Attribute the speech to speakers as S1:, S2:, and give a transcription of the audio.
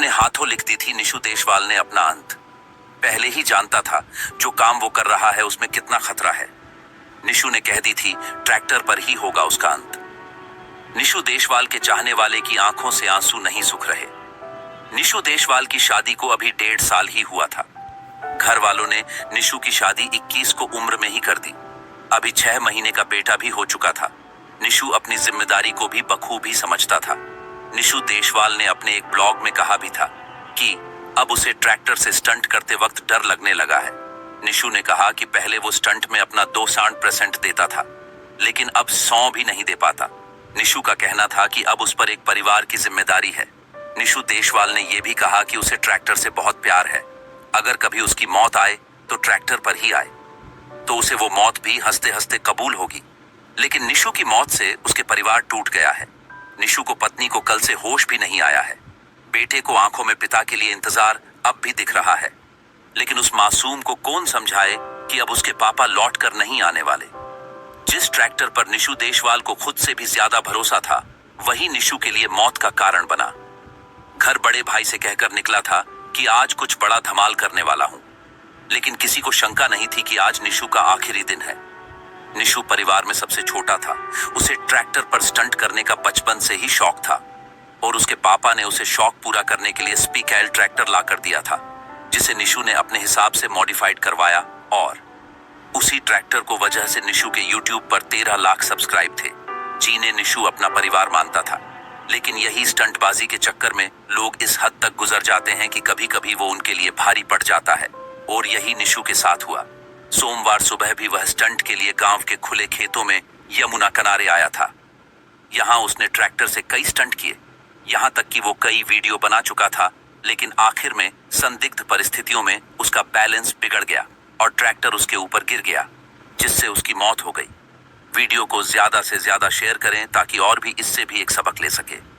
S1: अपने हाथों लिखती थी निशु देशवाल ने अपना अंत। पहले ही जानता था जो काम वो कर रहा है उसमें कितना खतरा है। निशु ने कह दी थी ट्रैक्टर पर ही होगा उसका अंत। निशु देशवाल के चाहने वाले की आंखों से आंसू नहीं सूख रहे। निशु देशवाल की शादी को अभी 1.5 साल ही हुआ था। घर वालों ने निशु की शादी 21 को उम्र में ही कर दी। अभी 6 महीने का बेटा भी हो चुका था। निशु अपनी जिम्मेदारी को भी बखूबी समझता था। निशु देशवाल ने अपने एक ब्लॉग में कहा भी था कि अब उसे ट्रैक्टर से स्टंट करते वक्त डर लगने लगा है। निशु ने कहा कि पहले वो स्टंट में अपना 200% देता था, लेकिन अब 100 भी नहीं दे पाता। निशु का कहना था कि अब उस पर एक परिवार की जिम्मेदारी है। निशु देशवाल ने यह भी कहा कि उसे ट्रैक्टर से बहुत प्यार है। अगर कभी उसकी मौत आए तो ट्रैक्टर पर ही आए, तो उसे वो मौत भी हंसते हंसते कबूल होगी। लेकिन निशु की मौत से उसके परिवार टूट गया है। निशु को पत्नी को कल से होश भी नहीं आया है। बेटे को आंखों में पिता के लिए इंतजार अब भी दिख रहा है, लेकिन उस मासूम को कौन समझाए कि अब उसके पापा लौट कर नहीं आने वाले। जिस ट्रैक्टर पर निशु देशवाल को खुद से भी ज्यादा भरोसा था, वही निशु के लिए मौत का कारण बना। घर बड़े भाई से कहकर निकला था कि आज कुछ बड़ा धमाल करने वाला हूं, लेकिन किसी को शंका नहीं थी कि आज निशु का आखिरी दिन है। निशु परिवार में सबसे छोटा था। उसे ट्रैक्टर पर स्टंट करने का बचपन से ही शौक था और उसके पापा ने उसे शौक पूरा करने के लिए स्पीकैल ट्रैक्टर लाकर दिया था, जिसे निशु ने अपने हिसाब से मॉडिफाइड करवाया। और उसी ट्रैक्टर को वजह से निशु के यूट्यूब पर 13 लाख सब्सक्राइब थे, जिन्हें निशु अपना परिवार मानता था। लेकिन यही स्टंटबाजी के चक्कर में लोग इस हद तक गुजर जाते हैं कि कभी कभी वो उनके लिए भारी पड़ जाता है, और यही निशु के साथ हुआ। सोमवार सुबह भी वह स्टंट के लिए गांव के खुले खेतों में यमुना किनारे आया था। यहाँ उसने ट्रैक्टर से कई स्टंट किए, यहाँ तक कि वो कई वीडियो बना चुका था, लेकिन आखिर में संदिग्ध परिस्थितियों में उसका बैलेंस बिगड़ गया और ट्रैक्टर उसके ऊपर गिर गया, जिससे उसकी मौत हो गई। वीडियो को ज्यादा से ज्यादा शेयर करें ताकि और भी इससे भी एक सबक ले सके।